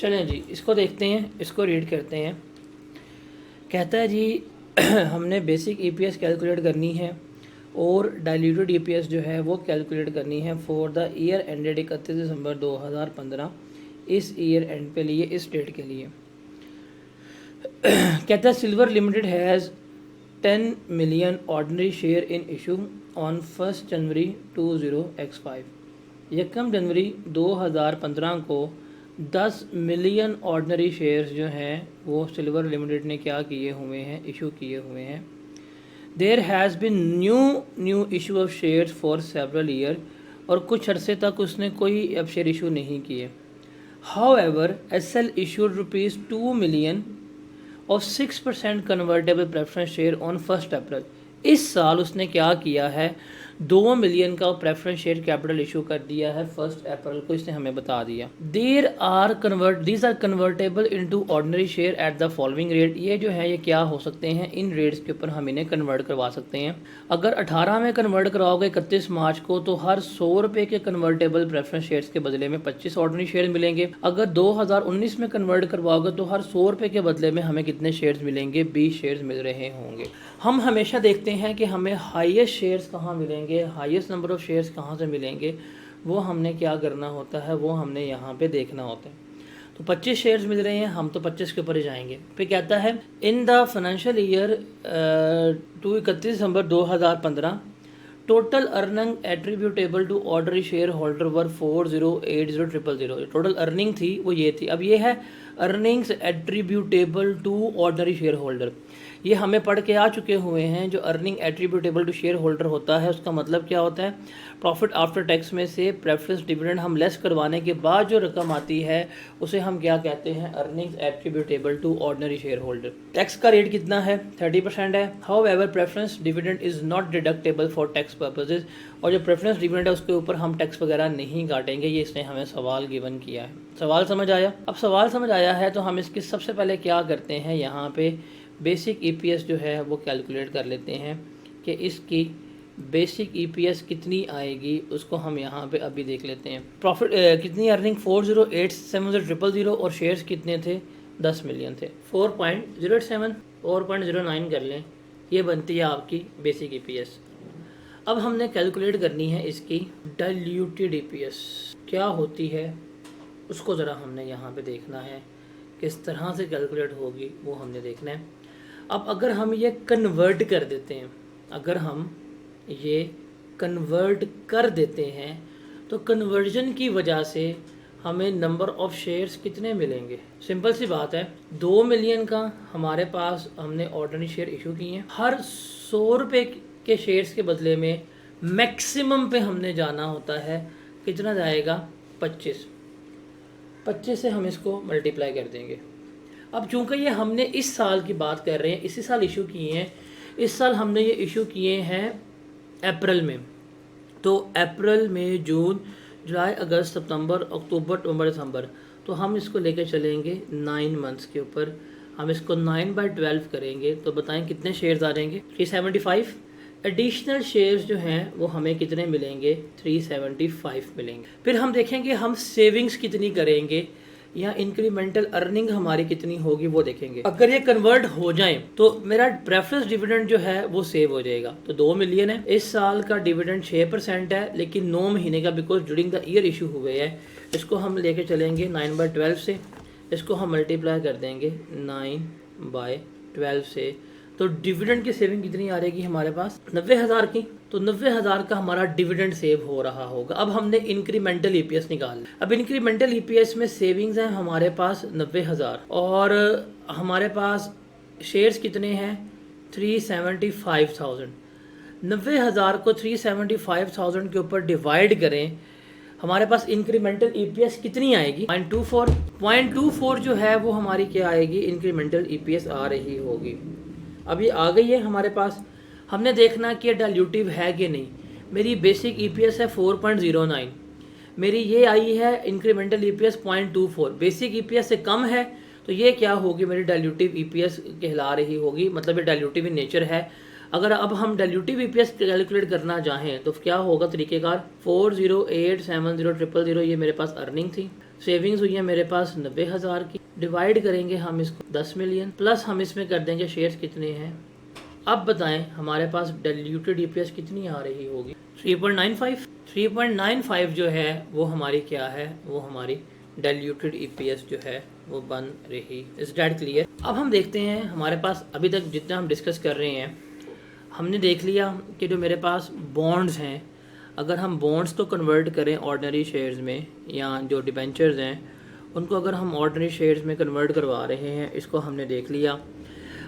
चलें जी, इसको देखते हैं, इसको रीड करते हैं। कहता है जी हमने बेसिक ईपीएस कैलकुलेट करनी है और डाइल्यूटेड ईपीएस जो है वो कैलकुलेट करनी है for the year ended 31 December 2015, इस ईयर एंड पे लिए, इस डेट के लिए। कहता है silver limited has 10 million ordinary share in issue on 1 January 20x5। 1 जनवरी 2015 को 10 मिलियन ऑर्डनरी शेयर्स जो हैं वो सिल्वर लिमिटेड ने क्या किए हुए हैं, इशू किए हुए हैं। There has been new issue of shares for several year, और कुछ अरसे तक उसने कोई अब शेयर इशू नहीं किए। How ever SL issued ₹2 million और 6% कन्वर्टेबल प्रेफरेंस शेयर ऑन 1 अप्रैल। इस साल उसने क्या किया है, 2 मिलियन का प्रेफरेंस शेयर कैपिटल इशू कर दिया है 1 अप्रैल को, इसने हमें बता दिया। These are convertible into ordinary share at the following rate. ये जो है ये क्या हो सकते हैं, इन रेट्स के ऊपर हम इन्हें कन्वर्ट करवा सकते हैं। अगर 18 में कन्वर्ट कराओगे 31 मार्च को, तो हर 100 रुपये के कन्वर्टेबल प्रेफरेंस शेयर्स के बदले में 25 ऑर्डिनरी शेयर मिलेंगे। अगर 2019 में कन्वर्ट करवाओगे तो हर 100 रुपये के बदले में हमें कितने शेयर्स मिलेंगे, 20 शेयर्स मिल रहे होंगे। हम हमेशा देखते हैं कि हमें हाईएस्ट शेयर्स कहाँ मिलेंगे, हाईएस्ट नंबर ऑफ शेयर्स कहाँ से मिलेंगे, वो हमने क्या करना होता है, वो हमने यहाँ पे देखना होता है। तो 25 शेयर्स मिल रहे हैं, हम तो 25 के ऊपर ही जाएंगे। फिर कहता है in the financial year to 31 December 2015 total earning attributable to ordinary share holder were 4080000। Total earning थी वो ये थी। अब ये है earnings attributable to ordinary share holder. ये हमें पढ़ के आ चुके हुए हैं। जो earning attributable to share holder होता है उसका मतलब क्या होता है, प्रॉफिट आफ्टर टैक्स में से प्रेफरेंस डिविडेंड हम लेस करवाने के बाद जो रकम आती है उसे हम क्या कहते हैं, earnings attributable to ordinary share holder. Tax का रेट कितना है, 30% है। However preference dividend is not deductible for tax purposes. और जो प्रेफरेंस डिविडेंड है उसके ऊपर हम टैक्स वगैरह नहीं काटेंगे। ये इसने हमें सवाल गिवन किया है। सवाल समझ आया? अब सवाल समझ आया है तो हम इसकी सबसे पहले क्या करते हैं, यहाँ पे बेसिक ईपीएस जो है वो कैलकुलेट कर लेते हैं कि इसकी बेसिक ईपीएस कितनी आएगी, उसको हम यहाँ पे अभी देख लेते हैं। प्रॉफिट कितनी अर्निंग 4087000 और शेयर्स कितने थे, 10 मिलियन थे। 4.07 4.09 कर लें, ये बनती है आपकी बेसिक ईपीएस। अब हमने कैलकुलेट करनी है इसकी डाइल्यूटेड ईपीएस क्या होती है, उसको ज़रा हमने यहाँ पे देखना है, किस तरह से कैलकुलेट होगी वो हमने देखना है। अब अगर हम ये कन्वर्ट कर देते हैं, अगर हम ये कन्वर्ट कर देते हैं तो कन्वर्जन की वजह से हमें नंबर ऑफ़ शेयर्स कितने मिलेंगे। सिंपल सी बात है, 2 मिलियन का हमारे पास हमने ऑर्डिनरी शेयर इशू किए हैं। हर 100 रुपये के शेयर्स के बदले में मैक्सिमम पे हमने जाना होता है, कितना जाएगा, 25 से हम इसको मल्टीप्लाई कर देंगे। अब चूंकि ये हमने इस साल की बात कर रहे हैं, इसी साल इशू किए हैं, इस साल हमने ये इशू किए हैं अप्रैल में, तो अप्रैल में जून जुलाई अगस्त सितंबर अक्टूबर नवंबर दिसंबर, तो हम इसको लेकर चलेंगे 9 मंथ्स के ऊपर। हम इसको 9/12 करेंगे तो बताएं कितने शेयर्स आ जाएंगे, 375। एडिशनल शेयर्स जो हैं वो हमें कितने मिलेंगे, 375 मिलेंगे। फिर हम देखेंगे हम सेविंग्स कितनी करेंगे या इंक्रीमेंटल अर्निंग हमारी कितनी होगी वो देखेंगे। अगर ये कन्वर्ट हो जाए तो मेरा प्रेफरेंस डिविडेंड जो है वो सेव हो जाएगा। तो 2 मिलियन है, इस साल का डिविडेंड 6% है, लेकिन 9 महीने का because during the year issue हुए है। इसको हम लेके चलेंगे 9/12 से, इसको हम मल्टीप्लाई कर देंगे 9/12 से, तो डिविडेंड की सेविंग कितनी आ रहेगी हमारे पास, 90,000 की। तो 90,000 का हमारा डिविडेंड सेव हो रहा होगा। अब हमने इंक्रीमेंटल ईपीएस निकाल, अब इंक्रीमेंटल ईपीएस में सेविंग्स हैं हमारे पास 90,000 और हमारे पास शेयर्स कितने हैं, 375,000। 90,000 को 375,000 के ऊपर डिवाइड करें, हमारे पास इंक्रीमेंटल ईपीएस कितनी आएगी, 0.24 जो है वो हमारी क्या आएगी, इंक्रीमेंटल ईपीएस आ रही होगी। अभी आ गई है हमारे पास। हमने देखना कि डाइल्यूटिव है कि नहीं। मेरी बेसिक ईपीएस है 4.09, मेरी ये आई है इंक्रीमेंटल ईपीएस 0.24, बेसिक ईपीएस से कम है तो ये क्या होगी, मेरी डाइल्यूटिव ईपीएस कहला रही होगी, मतलब ये डाइल्यूटिव इन नेचर है। अगर अब हम डाइल्यूटिव ईपीएस कैलकुलेट करना चाहें तो क्या होगा तरीकेकार, 4087000 ये मेरे पास अर्निंग थी, सेविंग्स हुई है मेरे पास 90,000 की, डिवाइड करेंगे हम इसको 10 मिलियन, प्लस हम इसमें कर देंगे शेयर्स कितने हैं। अब बताएं हमारे पास डाइल्यूटेड ईपीएस कितनी आ रही होगी, 3.95। 3.95 जो है वो हमारी क्या है, वो हमारी डाइल्यूटेड ईपीएस जो है वो बन रही। Is that clear? अब हम देखते हैं हमारे पास अभी तक जितना हम डिस्कस कर रहे हैं, हमने देख लिया कि जो मेरे पास बॉन्ड्स हैं, अगर हम बॉन्ड्स को कन्वर्ट करें ऑर्डिनरी शेयर्स में, या जो डिबेंचर्स हैं उनको अगर हम ऑर्डिनरी शेयर्स में कन्वर्ट करवा रहे हैं, इसको हमने देख लिया।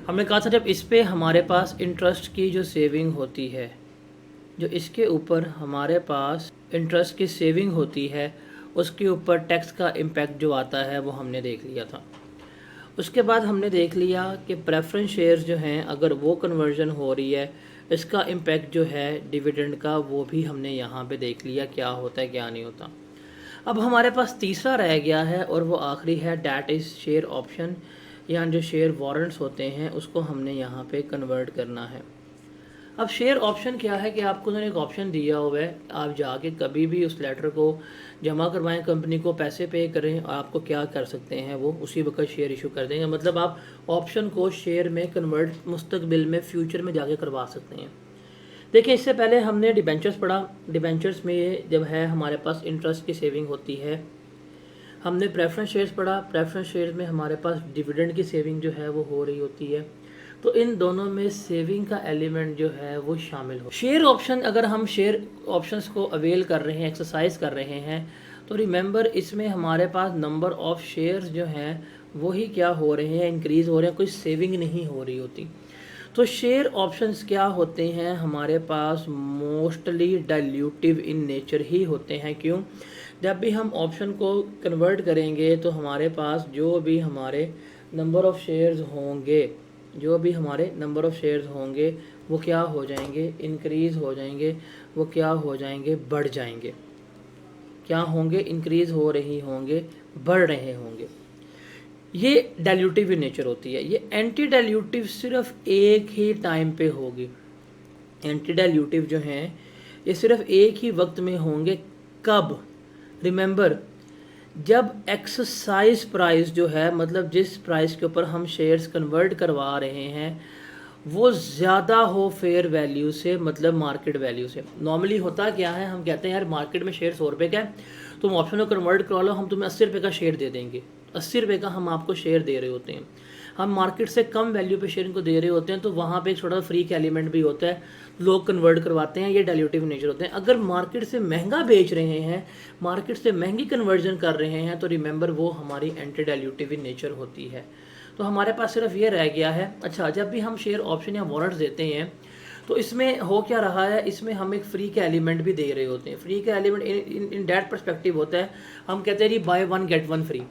हमने कहा था जब इस पे हमारे पास इंटरेस्ट की जो सेविंग होती है, जो इसके ऊपर हमारे पास इंटरेस्ट की सेविंग होती है, उसके ऊपर टैक्स का इम्पैक्ट जो आता है वो हमने देख लिया था। उसके बाद हमने देख लिया कि प्रेफरेंस शेयर्स जो हैं अगर वो कन्वर्जन हो रही है, इसका इम्पैक्ट जो है डिविडेंड का, वो भी हमने यहाँ पे देख लिया क्या होता है क्या नहीं होता। अब हमारे पास तीसरा रह गया है और वो आखिरी है, डैट इज़ शेयर ऑप्शन, या जो शेयर वारंट्स होते हैं उसको हमने यहाँ पे कन्वर्ट करना है। अब शेयर ऑप्शन क्या है कि आपको उन्होंने एक ऑप्शन दिया हुआ है, आप जाके कभी भी उस लेटर को जमा करवाएं, कंपनी को पैसे पे करें, और आपको क्या कर सकते हैं वो उसी वक्त शेयर इशू कर देंगे। मतलब आप ऑप्शन को शेयर में कन्वर्ट मुस्तकबिल में फ्यूचर में जाके करवा सकते हैं। देखिए इससे पहले हमने डिबेंचर्स पढ़ा, डिबेंचर्स में जब है हमारे पास इंटरेस्ट की सेविंग होती है। हमने प्रेफरेंस शेयर्स पढ़ा, प्रेफरेंस शेयर्स में हमारे पास डिविडेंड की सेविंग जो है वो हो रही होती है। तो इन दोनों में सेविंग का एलिमेंट जो है वो शामिल हो। शेयर ऑप्शन, अगर हम शेयर ऑप्शंस को अवेल कर रहे हैं, एक्सरसाइज कर रहे हैं, तो रिमेंबर इसमें हमारे पास नंबर ऑफ शेयर्स जो हैं वही क्या हो रहे हैं, इंक्रीज़ हो रहे हैं, कोई सेविंग नहीं हो रही होती। तो शेयर ऑप्शंस क्या होते हैं हमारे पास, मोस्टली डाइल्यूटिव इन नेचर ही होते हैं। क्यों? जब भी हम ऑप्शन को कन्वर्ट करेंगे तो हमारे पास जो भी हमारे नंबर ऑफ शेयर्स होंगे, जो भी हमारे नंबर ऑफ शेयर्स होंगे वो क्या हो जाएंगे, इंक्रीज़ हो जाएंगे, वो क्या हो जाएंगे, बढ़ जाएंगे। क्या होंगे, इंक्रीज़ हो रही होंगे, बढ़ रहे होंगे। ये डाइल्यूटिव नेचर होती है। ये एंटी डाइल्यूटिव सिर्फ एक ही टाइम पे होगी। एंटी डाइल्यूटिव जो हैं ये सिर्फ एक ही वक्त में होंगे। कब? रिमेंबर, जब एक्सरसाइज प्राइस जो है, मतलब जिस प्राइस के ऊपर हम शेयर्स कन्वर्ट करवा रहे हैं, वो ज़्यादा हो फेयर वैल्यू से, मतलब मार्केट वैल्यू से। नॉर्मली होता क्या है, हम कहते हैं यार मार्केट में शेयर 100 रुपये का है, तुम ऑप्शन में कन्वर्ट करवा लो, हम तुम्हें 80 रुपये का शेयर दे देंगे। 80 रुपये का हम आपको शेयर दे रहे होते हैं, हम मार्केट से कम वैल्यू पे शेयर इनको दे रहे होते हैं, तो वहाँ पे एक छोटा सा फ्री का एलिमेंट भी होता है, लोग कन्वर्ट करवाते हैं। ये डाइल्यूटिव नेचर होते हैं। अगर मार्केट से महंगा बेच रहे हैं, मार्केट से महंगी कन्वर्जन कर रहे हैं, तो रिमेंबर वो हमारी एंटी डाइल्यूटिव नेचर होती है। तो हमारे पास सिर्फ ये रह गया है। अच्छा, जब भी हम शेयर ऑप्शन या वारंट्स देते हैं तो इसमें हो क्या रहा है, इसमें हम एक फ्री का एलिमेंट भी दे रहे होते हैं। फ्री का एलिमेंट इन दैट पर्सपेक्टिव होता है, हम कहते हैं जी बाय 1 गेट 1 फ्री,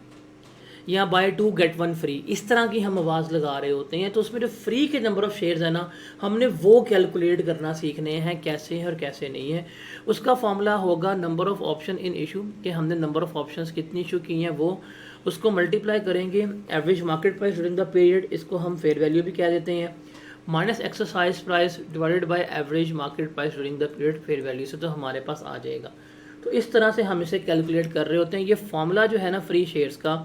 या बाय 2 गेट 1 फ्री, इस तरह की हम आवाज़ लगा रहे होते हैं। तो उसमें जो फ्री के नंबर ऑफ शेयर्स है ना, हमने वो कैलकुलेट करना सीखने हैं, कैसे हैं और कैसे नहीं है। उसका फॉर्मूला होगा number of option in issue, कि हमने नंबर ऑफ ऑप्शंस कितनी इशू की हैं वो, उसको मल्टीप्लाई करेंगे average market price during the period, इसको हम फेयर वैल्यू भी कह देते हैं, minus exercise price divided by average market price during the period fair value से, तो हमारे पास आ जाएगा। तो इस तरह से हम इसे कैलकुलेट कर रहे होते हैं। ये फॉर्मूला जो है ना फ्री शेयर्स का,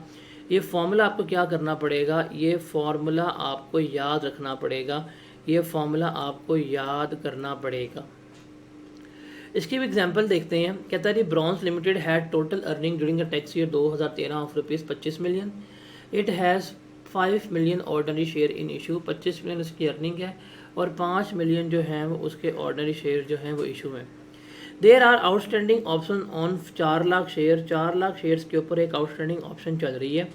ये फॉर्मूला आपको क्या करना पड़ेगा, ये फॉर्मूला आपको याद रखना पड़ेगा, ये फॉर्मूला आपको याद करना पड़ेगा। इसकी भी एग्जांपल देखते हैं। कहता है bronze limited had total earning during the tax year 2013 of ₹25 million. It has 5 million ordinary share in issue. 25 million उसकी अर्निंग है और 5 मिलियन जो हैं वो उसके ऑर्डनरी शेयर जो हैं वो इशू में। There are outstanding option on 4 lakh share. 4 lakh shares के ऊपर एक आउटस्टैंडिंग ऑप्शन चल रही है,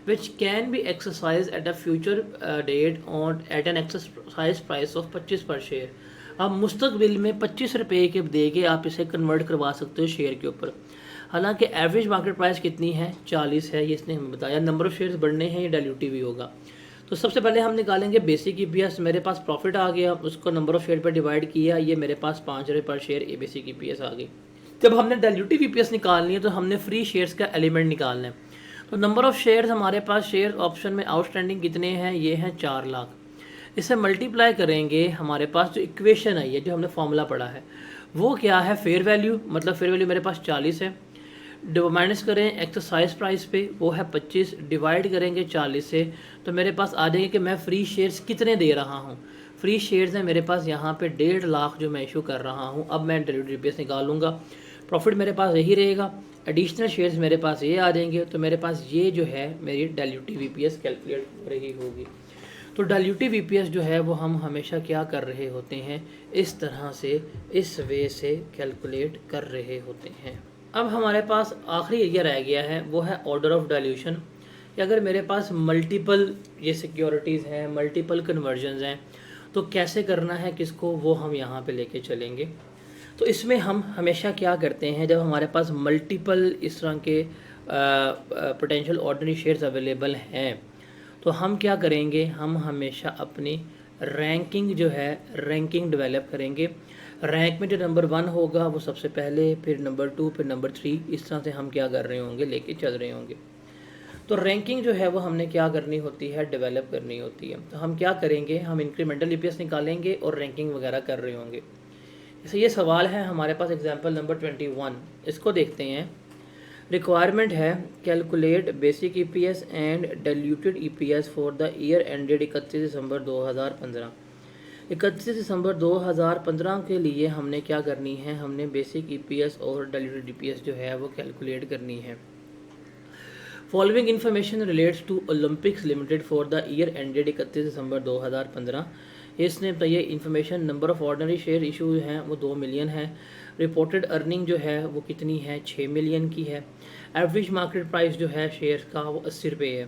which can be exercise at a future date on at an exercise price of 25 per share. अब मुस्तकबिल में 25 रुपये के दे के आप इसे कन्वर्ट करवा सकते हो शेयर के ऊपर। हालांकि एवरेज मार्केट प्राइस कितनी है, 40 है, ये इसने हमें बताया। नंबर ऑफ शेयर्स बढ़ने हैं, ये डाइल्यूटिव ही होगा। तो सबसे पहले हम निकालेंगे बेसिक ईपीएस। मेरे पास प्रॉफिट आ गया, उसको नंबर ऑफ शेयर पर डिवाइड किया, ये मेरे पास 5 रुपये पर शेयर ये बेसिक ईपीएस आ गई। जब हमने डाइल्यूटिव ईपीएस निकालनी है तो हमने फ्री शेयर्स का एलिमेंट निकालना है। तो नंबर ऑफ शेयर्स हमारे पास शेयर ऑप्शन में आउटस्टैंडिंग कितने हैं, ये हैं 4 लाख। इसे मल्टीप्लाई करेंगे, हमारे पास जो इक्वेशन आई है, जो हमने फॉर्मूला पढ़ा है, वो क्या है, फेयर वैल्यू, मतलब फेयर वैल्यू मेरे पास 40 है, माइनस करें एक्सरसाइज प्राइस पे, वो है 25, डिवाइड करेंगे 40 से, तो मेरे पास आ जाएंगे कि मैं फ्री शेयर्स कितने दे रहा हूँ। फ्री शेयर्स हैं मेरे पास यहाँ पे 1.5 लाख जो मैं इशू कर रहा हूँ। अब मैं डाइल्यूटेड EPS निकालूंगा, प्रॉफिट मेरे पास यही रहेगा, एडिशनल शेयर्स मेरे पास ये आ जाएंगे, तो मेरे पास ये जो है मेरी डाइल्यूटिव EPS कैलकुलेट हो रही होगी। तो डाइल्यूटिव EPS जो है वो हम हमेशा क्या कर रहे होते हैं, इस तरह से, इस वे से कैलकुलेट कर रहे होते हैं। अब हमारे पास आखिरी एरिया रह गया है, वो है ऑर्डर ऑफ डाइल्यूशन, कि अगर मेरे पास मल्टीपल ये सिक्योरिटीज़ हैं, मल्टीपल कन्वर्जन्स हैं, तो कैसे करना है किसको, वो हम यहाँ पे लेके चलेंगे। तो इसमें हम हमेशा क्या करते हैं, जब हमारे पास मल्टीपल इस तरह के पोटेंशियल ऑर्डिनरी शेयर्स अवेलेबल हैं, तो हम क्या करेंगे, हम हमेशा अपनी रैंकिंग जो है, रैंकिंग डेवलप करेंगे। रैंक में जो नंबर 1 होगा वो सबसे पहले, फिर नंबर 2, फिर नंबर 3, इस तरह से हम क्या कर रहे होंगे, लेके चल रहे होंगे। तो रैंकिंग जो है वो हमने क्या करनी होती है, डेवलप करनी होती है। तो हम क्या करेंगे, हम इंक्रीमेंटल EPS निकालेंगे और रैंकिंग वगैरह कर रहे होंगे। जैसे ये सवाल है हमारे पास एग्जांपल नंबर 21, इसको देखते हैं। रिक्वायरमेंट है calculate basic EPS and diluted EPS for the year ended 31 December 2015। 31 December 2015 के लिए हमने क्या करनी है, हमने बेसिक EPS और डाइल्यूटेड EPS जो है वो कैलकुलेट करनी है। Following information relates to Olympics limited for the year ended 31 December 2015। इसने तो ये information, number of ordinary share issue हैं वो 2 मिलियन है, रिपोर्टेड अर्निंग जो है वो कितनी है, 6 मिलियन की है, एवरेज मार्केट प्राइस जो है शेयर का वो 80 रुपये है,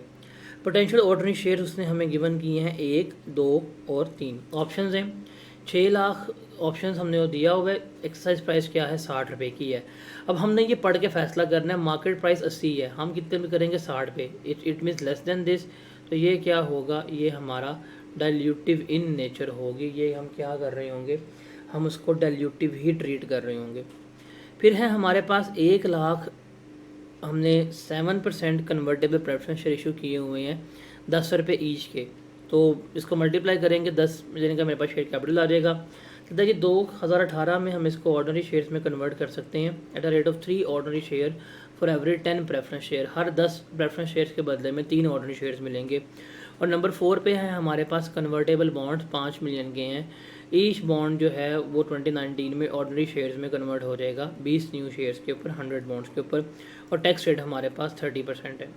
पोटेंशियल ऑर्डिनरी शेयर उसने हमें गिवन किए हैं 1, 2 और 3। ऑप्शंस हैं 6 लाख ऑप्शंस हमने वो दिया हुआ है, एक्सरसाइज प्राइस क्या है, 60 रुपये की है। अब हमने ये पढ़ के फैसला करना है, मार्केट प्राइस 80 है, हम कितने में करेंगे, 60 पे, it means less than this, तो ये क्या होगा, ये हमारा डाइल्यूटिव इन नेचर होगी। ये हम क्या कर रहे होंगे, हम उसको डाइल्यूटिव ही ट्रीट कर रहे होंगे। फिर है हमारे पास 1 लाख, हमने 7% कन्वर्टेबल प्रेफरेंस शेयर इशू किए हुए हैं 10 रुपये ईच के, तो इसको मल्टीप्लाई करेंगे 10 देने का मेरे पास शेयर कैपिटल आ जाएगा। तो ये 2018 में हम इसको ऑर्डिनरी शेयर्स में कन्वर्ट कर सकते हैं at a rate of 3 ordinary share for every 10 preference share. Her 10 preference shares के बदले में 3 ऑर्डिनरी शेयर्स मिलेंगे। और नंबर 4 पे है हमारे पास कन्वर्टेबल बॉन्ड्स 5 मिलियन के हैं। ईच बॉन्ड जो है वो 2019 में ऑर्डिनरी शेयर्स में कन्वर्ट हो जाएगा 20 न्यू शेयर्स के ऊपर, 100 बॉन्ड्स के ऊपर, और टैक्स रेट हमारे पास 30% है।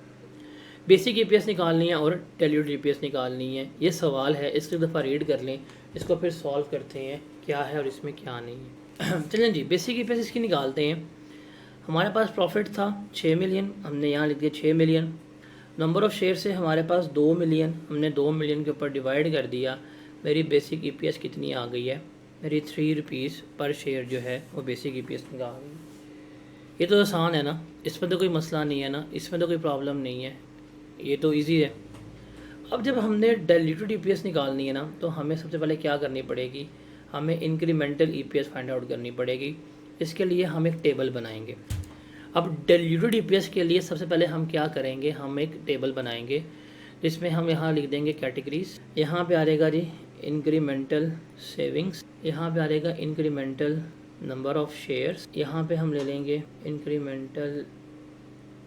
बेसिक EPS निकालनी है और डाइल्यूटेड EPS निकालनी है। ये सवाल है, इसको दफ़ा रीड कर लें, इसको फिर सॉल्व करते हैं क्या है और इसमें क्या नहीं है। चलें जी, बेसिक EPS इसकी निकालते हैं। हमारे पास प्रॉफिट था 6 मिलियन, हमने यहाँ लिख दिया 6 मिलियन। नंबर ऑफ़ शेयर से हमारे पास 2 मिलियन, हमने 2 मिलियन के ऊपर डिवाइड कर दिया। मेरी बेसिक EPS कितनी आ गई है, मेरी 3 रुपीज़ पर शेयर जो है वो बेसिक EPS निकाल गई। ये तो आसान है ना, इसमें तो कोई मसला नहीं है ना, इसमें तो कोई प्रॉब्लम नहीं है, ये तो इजी है। अब जब हमने डाइल्यूटेड EPS निकालनी है ना, तो हमें सबसे पहले क्या करनी पड़ेगी, हमें इंक्रीमेंटल EPS फाइंड आउट करनी पड़ेगी। इसके लिए हम एक टेबल बनाएंगे। अब डाइल्यूटेड EPS के लिए सबसे पहले हम क्या करेंगे, हम एक टेबल बनाएंगे जिसमें हम यहाँ लिख देंगे कैटेगरीज। यहाँ पे आ जाएगा जी इंक्रीमेंटल सेविंग्स, यहाँ पे आ जाएगा इंक्रीमेंटल नंबर ऑफ़ शेयर्स, यहाँ पे हम ले लेंगे इंक्रीमेंटल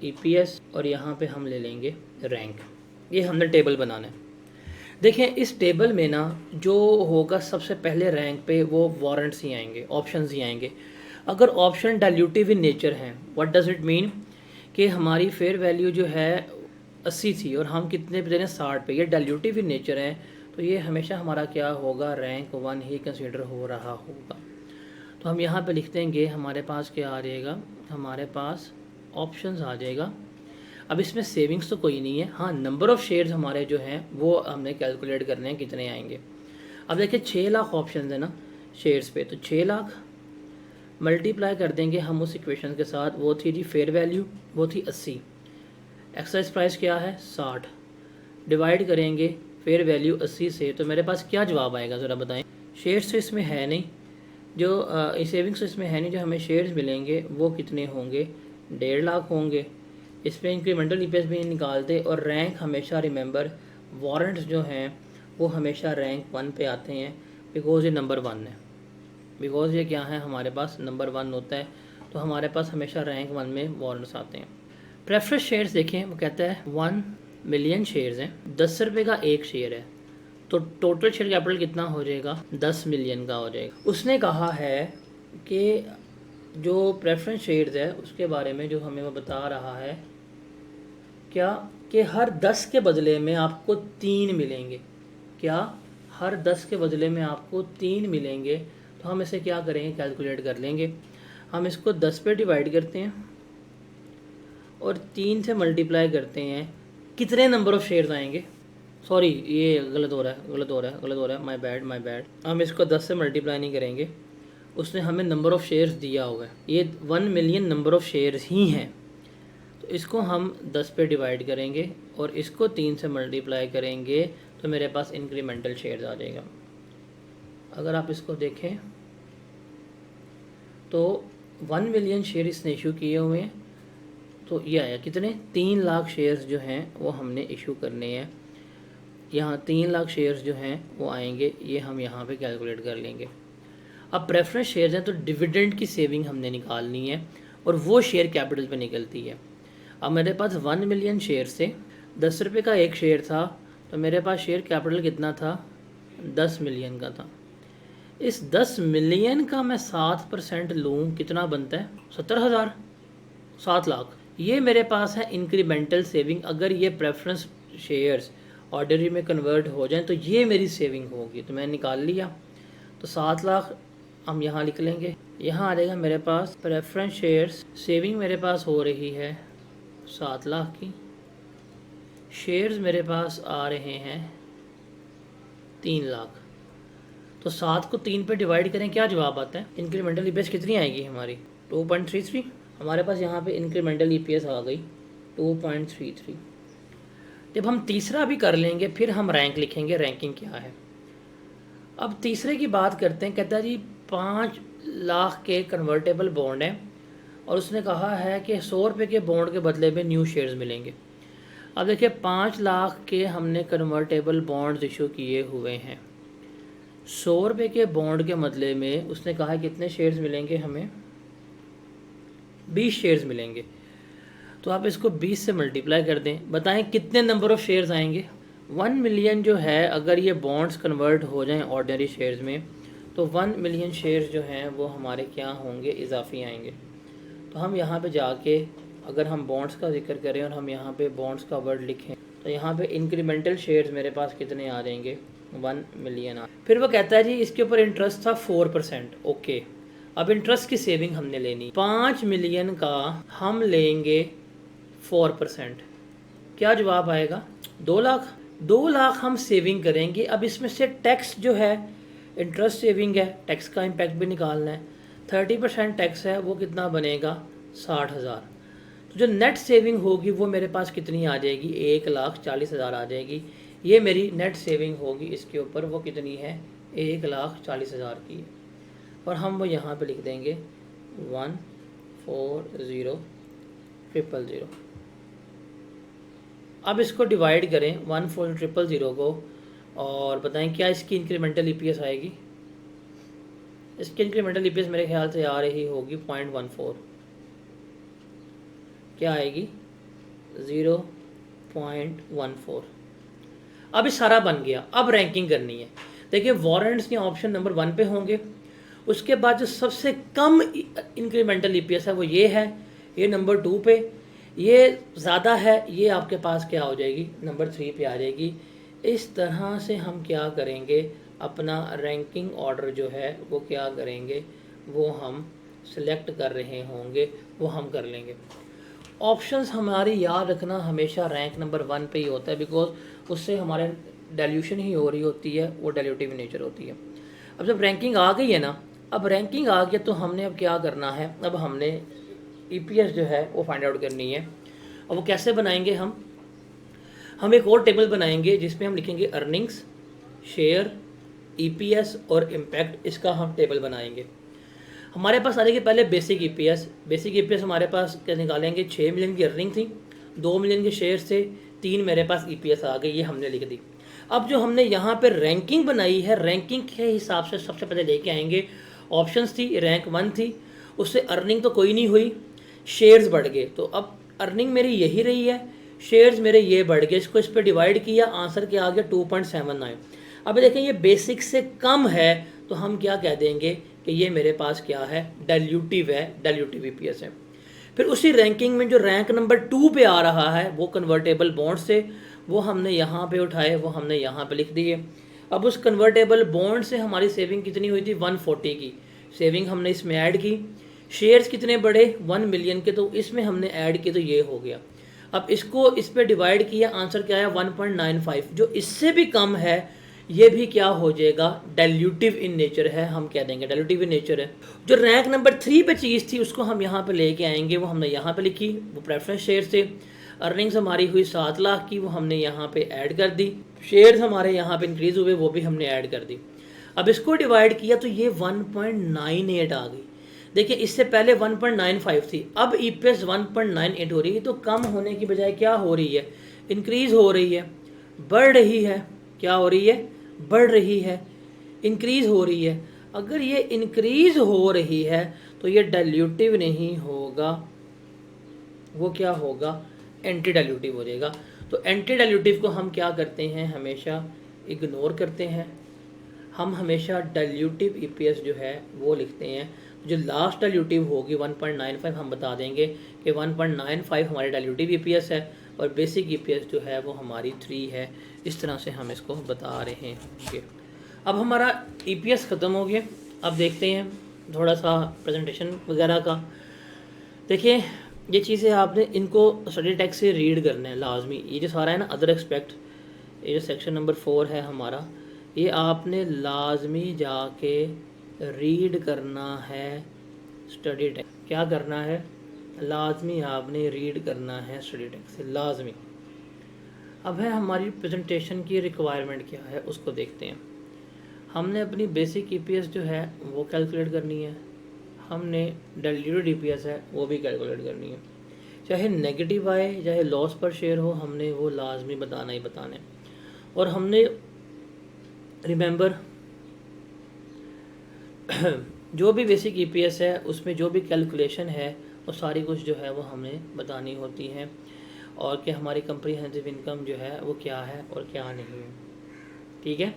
EPS, और यहाँ पे हम ले लेंगे रैंक। ये हमने टेबल बनाना है। देखें इस टेबल में ना जो होगा सबसे पहले रैंक पे वो वारंट्स ही आएंगे, ऑप्शंस ही आएंगे। अगर ऑप्शन डाइल्यूटिव इन नेचर हैं, व्हाट डज़ इट मीन, कि हमारी फेयर वैल्यू जो है 80 थी और हम कितने पे दे रहे हैं, 60 पे, ये डाइल्यूटिव इन नेचर है, तो ये हमेशा हमारा क्या होगा, रैंक 1 ही कंसिडर हो रहा होगा। तो हम यहाँ पे लिख देंगे, हमारे पास क्या आ जाएगा, हमारे पास ऑप्शंस आ जाएगा। अब इसमें सेविंग्स तो कोई नहीं है, हाँ नंबर ऑफ़ शेयर्स हमारे जो हैं वो हमने कैलकुलेट करने हैं कितने आएंगे। अब देखिए 6 लाख ऑप्शन है ना शेयर्स पे, तो 6 लाख मल्टीप्लाई कर देंगे हम उस इक्वेशन के साथ, वो थी जी फेयर वैल्यू, वो थी 80, एक्सरसाइज प्राइस क्या है 60, डिवाइड करेंगे फेयर वैल्यू 80 से, तो मेरे पास क्या जवाब आएगा ज़रा बताएं। शेयर्स तो इसमें है नहीं, जो सेविंग्स तो इसमें है नहीं, जो हमें शेयर्स मिलेंगे वो कितने होंगे, 1.5 लाख होंगे। इस पर इंक्रीमेंटल EPS भी निकालते, और रैंक हमेशा रिमेंबर वारंट्स जो हैं वो हमेशा रैंक 1 पे आते हैं, बिकॉज ये नंबर 1 है, बिकॉज ये क्या है हमारे पास नंबर 1 होता है। तो हमारे पास हमेशा रैंक 1 में वारंट्स आते हैं। प्रेफरेंस शेयर्स देखें, वो कहता है 1 मिलियन शेयर्स हैं, 10 रुपये का एक शेयर है, तो टोटल शेयर कैपिटल कितना हो जाएगा, 10 मिलियन का हो जाएगा। उसने कहा है कि जो प्रेफरेंस शेयर्स है उसके बारे में जो हमें वो बता रहा है क्या कि हर 10 के बदले में आपको 3 मिलेंगे। क्या हर 10 के बदले में आपको 3 मिलेंगे। तो हम इसे क्या करेंगे, कैलकुलेट कर लेंगे। हम इसको 10 पे डिवाइड करते हैं और 3 से मल्टीप्लाई करते हैं, कितने नंबर ऑफ़ शेयर्स आएंगे। सॉरी, ये गलत हो रहा है, माय बैड। हम इसको 10 से मल्टीप्लाई नहीं करेंगे, उसने हमें नंबर ऑफ़ शेयर्स दिया होगा, ये 1 मिलियन नंबर ऑफ़ शेयर्स ही हैं। तो इसको हम 10 पे डिवाइड करेंगे और इसको 3 से मल्टीप्लाई करेंगे तो मेरे पास इंक्रीमेंटल शेयर्स आ जाएगा। अगर आप इसको देखें तो 1 मिलियन शेयर इसने इशू किए हुए हैं, तो ये आया कितने, 3 लाख शेयर्स जो हैं वो हमने इशू करने हैं। यहाँ 3 लाख शेयर्स जो हैं वो आएंगे, ये हम यहाँ पे कैलकुलेट कर लेंगे। अब प्रेफरेंस शेयर्स हैं तो डिविडेंड की सेविंग हमने निकालनी है और वो शेयर कैपिटल पे निकलती है। अब मेरे पास 1 मिलियन शेयर से 10 रुपये का एक शेयर था, तो मेरे पास शेयर कैपिटल कितना था, 10 मिलियन का था। इस 10 मिलियन का मैं 7% लूँ, कितना बनता है, 70,000, 7 लाख। ये मेरे पास है इंक्रीमेंटल सेविंग। अगर ये प्रेफरेंस शेयर्स ऑर्डनरी में कन्वर्ट हो जाएं तो ये मेरी सेविंग होगी। तो मैंने निकाल लिया, तो 7 लाख हम यहाँ लिख लेंगे। यहाँ आ जाएगा मेरे पास प्रेफरेंस शेयर्स सेविंग मेरे पास हो रही है 7 लाख की। शेयर्स मेरे पास आ रहे हैं 3 लाख। तो 7 को 3 पे डिवाइड करें, क्या जवाब आता है, इंक्रीमेंटल ईपीएस कितनी आएगी हमारी, 2.33। हमारे पास यहाँ पे इंक्रीमेंटल ईपीएस आ गई 2.33। जब हम तीसरा भी कर लेंगे फिर हम रैंक लिखेंगे, रैंकिंग क्या है। अब तीसरे की बात करते हैं। कहता है जी 5 लाख के कन्वर्टेबल बॉन्ड हैं और उसने कहा है कि 100 रुपये के बॉन्ड के बदले में न्यू शेयर्स मिलेंगे। अब देखिए 5 लाख के हमने कन्वर्टेबल बॉन्ड्स इशू किए हुए हैं, 100 रुपये के बॉन्ड के बदले में उसने कहा है कितने शेयर्स मिलेंगे हमें, 20 शेयर्स मिलेंगे। तो आप इसको 20 से मल्टीप्लाई कर दें, बताएं कितने नंबर ऑफ़ शेयर्स आएंगे। 1 मिलियन जो है, अगर ये बॉन्ड्स कन्वर्ट हो जाएं ऑर्डिनरी शेयर्स में तो 1 मिलियन शेयर्स जो हैं वो हमारे क्या होंगे, इजाफी आएंगे। तो हम यहाँ पे जाके अगर हम बॉन्ड्स का जिक्र करें और हम यहाँ पे बॉन्ड्स का वर्ड लिखें तो यहाँ पे इंक्रीमेंटल शेयर्स मेरे पास कितने आ जाएंगे, 1 मिलियन आ। फिर वो कहता है जी इसके ऊपर इंटरेस्ट था 4%। ओके, अब इंटरेस्ट की सेविंग हमने लेनी, 5 मिलियन का हम लेंगे 4%, क्या जवाब आएगा, 2 लाख। 2 लाख हम सेविंग करेंगे। अब इसमें से टैक्स जो है, इंटरेस्ट सेविंग है, टैक्स का इम्पैक्ट भी निकालना है। 30% टैक्स है, वो कितना बनेगा, 60,000। तो जो नेट सेविंग होगी वो मेरे पास कितनी आ जाएगी, 1,40,000 आ जाएगी। ये मेरी नेट सेविंग होगी, इसके ऊपर वो कितनी है, 1,40,000 की है। और हम वो यहाँ पे लिख देंगे 140,000। अब इसको डिवाइड करें 140,000 को और बताएं क्या इसकी इंक्रीमेंटल ईपीएस आएगी। इसकी इंक्रीमेंटल ईपीएस मेरे ख्याल से आ रही होगी 0.14। क्या आएगी, 0.14। अब ये सारा बन गया। अब रैंकिंग करनी है। देखिए वारंट्स के ऑप्शन नंबर 1 पे होंगे, उसके बाद जो सबसे कम इंक्रीमेंटल ईपीएस है वो ये है, ये नंबर 2 पे, ये ज़्यादा है, ये आपके पास क्या हो जाएगी, नंबर 3 पे आ जाएगी। इस तरह से हम क्या करेंगे, अपना रैंकिंग ऑर्डर जो है वो क्या करेंगे, वो हम सिलेक्ट कर रहे होंगे, वो हम कर लेंगे। ऑप्शंस हमारी याद रखना हमेशा रैंक नंबर 1 पे ही होता है, बिकॉज उससे हमारे डाइल्यूशन ही हो रही होती है, वो डाइल्यूटिव नेचर होती है। अब जब रैंकिंग आ गई है ना, अब रैंकिंग आ गया तो हमने अब क्या करना है, अब हमने ईपीएस जो है वो फाइंड आउट करनी है। और वो कैसे बनाएंगे, हम एक और टेबल बनाएंगे जिसमें हम लिखेंगे अर्निंग्स, शेयर, ईपीएस और इम्पैक्ट। इसका हम टेबल बनाएंगे। हमारे पास आ जाएगी पहले बेसिक ईपीएस। बेसिक ईपीएस हमारे पास क्या निकालेंगे, 6 मिलियन की अर्निंग थी, 2 मिलियन के शेयर्स थे, 3 मेरे पास ईपीएस आ गई, ये हमने लिख दी। अब जो हमने यहाँ पे रैंकिंग बनाई है, रैंकिंग के हिसाब से सबसे पहले लेके आएंगे, ऑप्शंस थी, रैंक 1 थी, उससे अर्निंग तो कोई नहीं हुई, शेयर्स बढ़ गए। तो अब अर्निंग मेरी यही रही है, शेयर्स मेरे ये बढ़ गए, इसको इस पर डिवाइड किया, आंसर क्या आ गया 2.79। अब देखें ये बेसिक से कम है तो हम क्या कह देंगे कि ये मेरे पास क्या है, डाइल्यूटिव है, डाइल्यूटिव ईपीएस है। फिर उसी रैंकिंग में जो रैंक नंबर 2 पे आ रहा है वो कन्वर्टेबल बॉन्ड से, वो हमने यहाँ पे उठाए, वो हमने यहाँ पे लिख दिए। अब उस कन्वर्टेबल बॉन्ड से हमारी सेविंग कितनी हुई थी, 140 की सेविंग हमने इसमें ऐड की। शेयर्स कितने बढ़े, 1 मिलियन के, तो इसमें हमने ऐड किए तो ये हो गया। अब इसको इस पे डिवाइड किया, आंसर क्या है 1.95। जो इससे भी कम है ये भी क्या हो जाएगा, डाइल्यूटिव इन नेचर है, हम कह देंगे डाइल्यूटिव इन नेचर है। जो रैंक नंबर 3 पे चीज़ थी उसको हम यहाँ पे लेके आएंगे, वो हमने यहाँ पे लिखी, वो प्रेफरेंस शेयर थे। अर्निंग्स हमारी हुई 7 लाख की, वो हमने यहाँ पे ऐड कर दी। शेयर्स हमारे यहाँ पे इंक्रीज हुए, वो भी हमने ऐड कर दी। अब इसको डिवाइड किया तो ये 1.98 आ गई। देखिए इससे पहले 1.95 थी, अब ईपीएस 1.98 हो रही है। तो कम होने की बजाय क्या हो रही है, इंक्रीज हो रही है, बढ़ रही है। क्या हो रही है, बढ़ रही है, इंक्रीज हो रही है। अगर ये इंक्रीज हो रही है तो ये डाइल्यूटिव नहीं होगा, वो क्या होगा, एंटी डाइल्यूटिव हो जाएगा। तो एंटी डाइल्यूटिव को हम क्या करते हैं, हमेशा इग्नोर करते हैं। हम हमेशा डाइल्यूटिव ईपीएस जो है वो लिखते हैं। जो लास्ट डाइल्यूटिव होगी 1.95, हम बता देंगे कि 1.95 हमारी डाइल्यूटिव ईपीएस है और बेसिक ईपीएस जो है वो हमारी 3 है। इस तरह से हम इसको बता रहे हैं। अब हमारा ईपीएस ख़त्म हो गया। अब देखते हैं थोड़ा सा प्रेजेंटेशन वगैरह का। देखिए ये चीज़ें आपने इनको स्टडी टेक्स्ट से रीड करना है लाजमी। ये जो सारा है ना अदर एक्सपेक्ट, ये जो सेक्शन नंबर 4 है हमारा, ये आपने लाजमी जाके रीड करना है स्टडी टेक्स्ट। क्या करना है, लाजमी आपने रीड करना है स्टडी टेक्स्ट से, लाजमी। अब है हमारी प्रेजेंटेशन की रिक्वायरमेंट क्या है, उसको देखते हैं। हमने अपनी बेसिक ईपीएस जो है वो कैलकुलेट करनी है, हमने डाइल्यूटेड ईपीएस है वो भी कैलकुलेट करनी है। चाहे नेगेटिव आए चाहे लॉस पर शेयर हो, हमने वो लाजमी बताना ही बताना है। और हमने रिमेंबर जो भी बेसिक ईपीएस है उसमें जो भी कैलकुलेशन है वो सारी कुछ जो है वो हमें बतानी होती है, और कि हमारी कम्प्रीहेंसिव इनकम जो है वो क्या है और क्या नहीं है। ठीक है,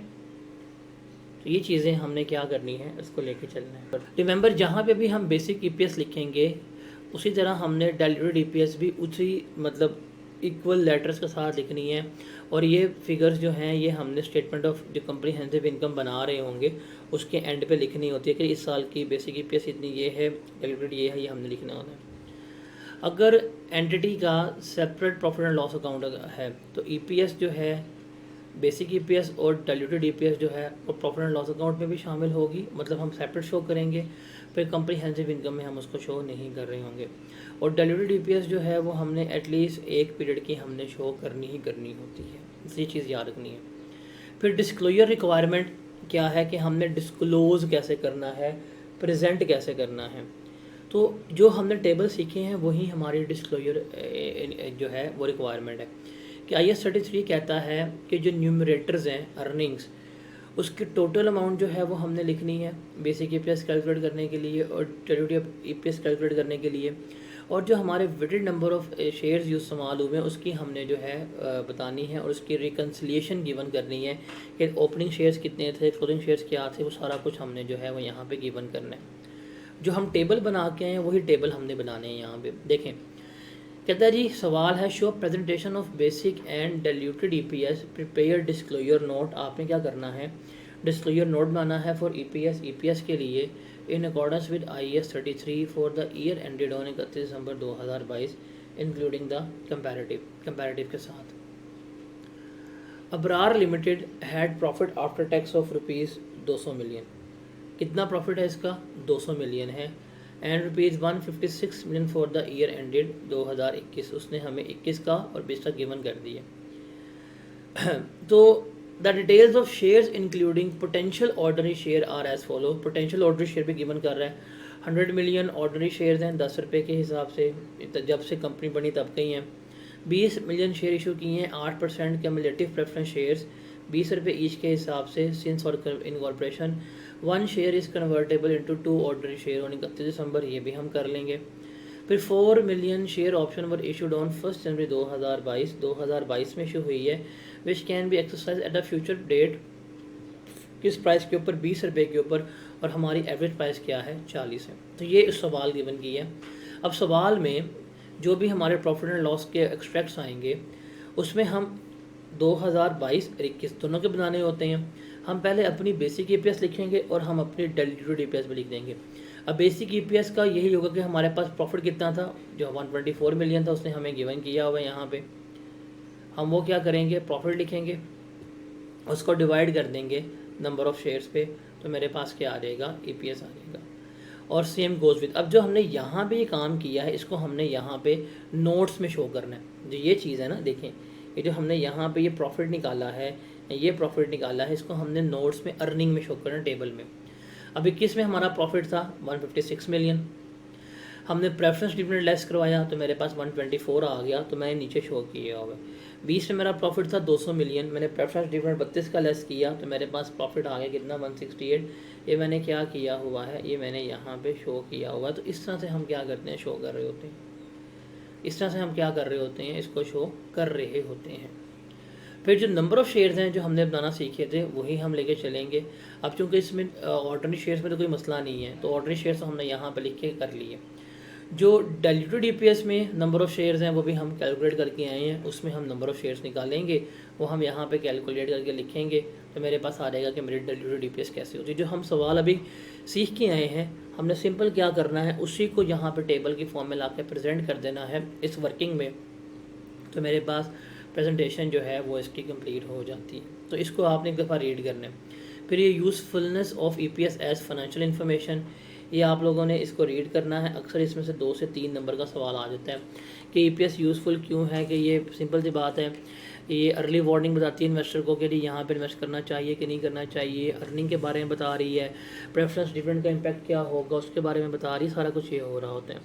तो ये चीज़ें हमने क्या करनी है, इसको लेके चलना है। रिमेंबर जहाँ पे भी हम बेसिक ईपीएस लिखेंगे उसी तरह हमने डाइल्यूटेड ईपीएस भी उसी मतलब इक्वल लेटर्स के साथ लिखनी है। और ये फिगर्स जो हैं ये हमने स्टेटमेंट ऑफ जो कम्प्रीहेंसिव इनकम बना रहे होंगे उसके एंड पे लिखनी होती है कि इस साल की बेसिक ईपीएस इतनी ये है, डाइल्यूटेड ये है, ये हमने लिखना होता है। अगर एंटिटी का separate profit and loss account है तो ईपीएस जो है बेसिक ईपीएस और डाइल्यूटेड ईपीएस जो है वो प्रॉफिट एंड लॉस अकाउंट में भी शामिल होगी, मतलब हम सेपरेट शो करेंगे। फिर कम्प्रीहेंसिव इनकम में हम उसको शो नहीं कर रहे होंगे। और डाइल्यूटेड ईपीएस जो है वो हमने एटलीस्ट एक पीरियड की हमने शो करनी ही करनी होती है, इसी चीज़ याद रखनी है। फिर डिस्क्लोजर रिक्वायरमेंट क्या है कि हमने डिस्क्लोज कैसे करना है, प्रेजेंट कैसे करना है। तो जो हमने टेबल सीखे हैं वही हमारी डिस्क्लोजर जो है वो रिक्वायरमेंट है। कि IAS 33 कहता है कि जो न्यूमरेटर्स हैं अर्निंग्स उसकी टोटल अमाउंट जो है वो हमने लिखनी है बेसिक ईपीएस कैलकुलेट करने के लिए और डाइल्यूटेड ईपीएस कैलकुलेट करने के लिए। और जो हमारे weighted number of shares use इस्तेमाल हुए हैं उसकी हमने जो है बतानी है और उसकी रिकन्सिलिएशन गिवन करनी है कि ओपनिंग शेयर्स कितने थे, क्लोजिंग शेयर्स क्या थे, वो सारा कुछ हमने जो है वो यहाँ पे गिवन करना है। जो हम टेबल बना के आए हैं वही टेबल हमने बनाने हैं। यहाँ पे देखें, कहता है जी सवाल है show presentation of basic and diluted EPS prepare disclosure note. आपने क्या करना है, डिस्क्लोजर नोट बनाना है फॉर ईपीएस के लिए in accordance with IAS 33 for the year ended on 31 December 2022 including the comparative के साथ। Abrar limited had profit after tax of ₹200 million. कितना प्रॉफिट है इसका, 200 मिलियन है। And ₹156 million for the year ended 2021। उसने हमें 21 का और 20 का गिवन कर दिया। तो the details of shares including potential ordinary share are as follow. Potential ordinary share भी गिवन कर रहा है। 100 मिलियन ऑर्डनरी शेयर्स हैं 10 रुपये के हिसाब से, जब से कंपनी बनी तब के ही हैं। 20 मिलियन शेयर इशू किए हैं 8% कैमुलेटिव प्रेफरेंस शेयर्स ₹20 ईच के हिसाब से सिंस और incorporation 1 share is convertible into 2 ordinary share on 31 December, ये भी हम कर लेंगे। फिर 4 million share option were issued on 1 January 2022 में इशू हुई है, which can be exercise at a future date, किस प्राइस के ऊपर, ₹20 के ऊपर, और हमारी एवरेज प्राइस क्या है, 40 है। तो ये इस सवाल गिवन की है। अब सवाल में जो भी हमारे प्रॉफिट एंड लॉस के एक्सट्रैक्ट्स आएंगे उसमें हम 2022 और 21 दोनों के बनाने होते हैं। हम पहले अपनी बेसिक ईपीएस लिखेंगे और हम अपनी डाइल्यूटेड ईपीएस भी लिख देंगे। अब बेसिक ईपीएस का यही होगा कि हमारे पास प्रॉफिट कितना था, जो 124 मिलियन था, उसने हमें गिवन किया हुआ है। यहाँ पे हम वो क्या करेंगे, प्रॉफिट लिखेंगे, उसको डिवाइड कर देंगे नंबर ऑफ़ शेयर्स पे, तो मेरे पास क्या आ जाएगा, ईपीएस आ जाएगा। और सेम गोज विद, अब जो हमने यहाँ पे ये काम किया है इसको हमने यहाँ पे नोट्स में शो करना है। जो ये चीज़ है ना, देखें, ये जो हमने यहाँ पे ये प्रॉफिट निकाला है, ये प्रॉफिट निकाला है, इसको हमने नोट्स में अर्निंग में शो करना है, टेबल में। अब 21 में हमारा प्रॉफिट था 156 मिलियन, हमने प्रेफरेंस डिविडेंड लेस करवाया तो मेरे पास 124 आ गया, तो मैंने नीचे शो किया हुआ है। 20 में मेरा प्रॉफिट था 200 मिलियन, मैंने प्रेफरेंस डिविडेंड 32 का लेस किया तो मेरे पास प्रॉफिट आ गया कितना, 168। ये मैंने क्या किया हुआ है, ये मैंने यहाँ पे शो किया हुआ है। तो इस तरह से हम क्या करते हैं, शो कर रहे होते हैं, इस तरह से हम क्या कर रहे होते हैं, इसको शो कर रहे होते हैं। फिर जो नंबर ऑफ़ शेयर्स हैं जो हमने बनाना सीखे थे वही हम लेके चलेंगे। अब चूँकि इसमें ऑर्डिनरी शेयर्स में तो कोई मसला नहीं है, तो ऑर्डिनरी शेयर्स हमने यहाँ पे लिख के कर लिए। जो डाइल्यूटेड ईपीएस में नंबर ऑफ़ शेयर्स हैं वो भी हम कैलकुलेट करके आए हैं, उसमें हम नंबर ऑफ़ शेयर्स निकालेंगे, वो हम यहाँ पे कैलकुलेट करके लिखेंगे, तो मेरे पास आ जाएगा कि मेरी डाइल्यूटेड ईपीएस कैसे होती है। जो हम सवाल अभी सीख के आए हैं, हमने सिंपल क्या करना है, उसी को यहाँ पे टेबल की फॉर्म में ला के प्रेजेंट कर देना है इस वर्किंग में, तो मेरे पास प्रेजेंटेशन जो है वो इसकी कंप्लीट हो जाती है। तो इसको आपने एक दफ़ा रीड करना है। फिर ये usefulness of EPS as financial information, ये आप लोगों ने इसको रीड करना है। अक्सर इसमें से 2 से 3 नंबर का सवाल आ जाता है कि ईपीएस यूज़फुल क्यों है, कि ये सिंपल सी बात है, ये अर्ली वार्निंग बताती है इन्वेस्टर को कि यहाँ पर इन्वेस्ट करना चाहिए कि नहीं करना चाहिए, अर्निंग के बारे में बता रही है, प्रेफरेंस डिविडेंड का इम्पैक्ट क्या होगा उसके बारे में बता रही है, सारा कुछ ये हो रहा होता है।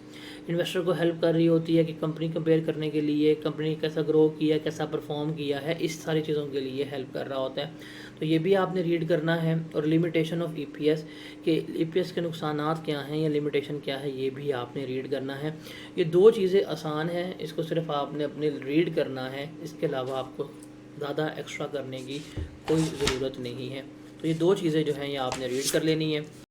इन्वेस्टर को हेल्प कर रही होती है कि कंपनी कंपेयर करने के लिए, कंपनी कैसा ग्रो किया, कैसा परफॉर्म किया है, इस सारी चीज़ों के लिए हेल्प कर रहा होता है। तो ये भी आपने रीड करना है। और लिमिटेशन ऑफ ईपीएस, के ईपीएस के नुकसानात क्या हैं या लिमिटेशन क्या है, ये भी आपने रीड करना है। ये 2 चीज़ें आसान हैं, इसको सिर्फ आपने अपने रीड करना है, इसके अलावा आपको ज़्यादा एक्स्ट्रा करने की कोई ज़रूरत नहीं है। तो ये 2 चीज़ें जो हैं ये आपने रीड कर लेनी है।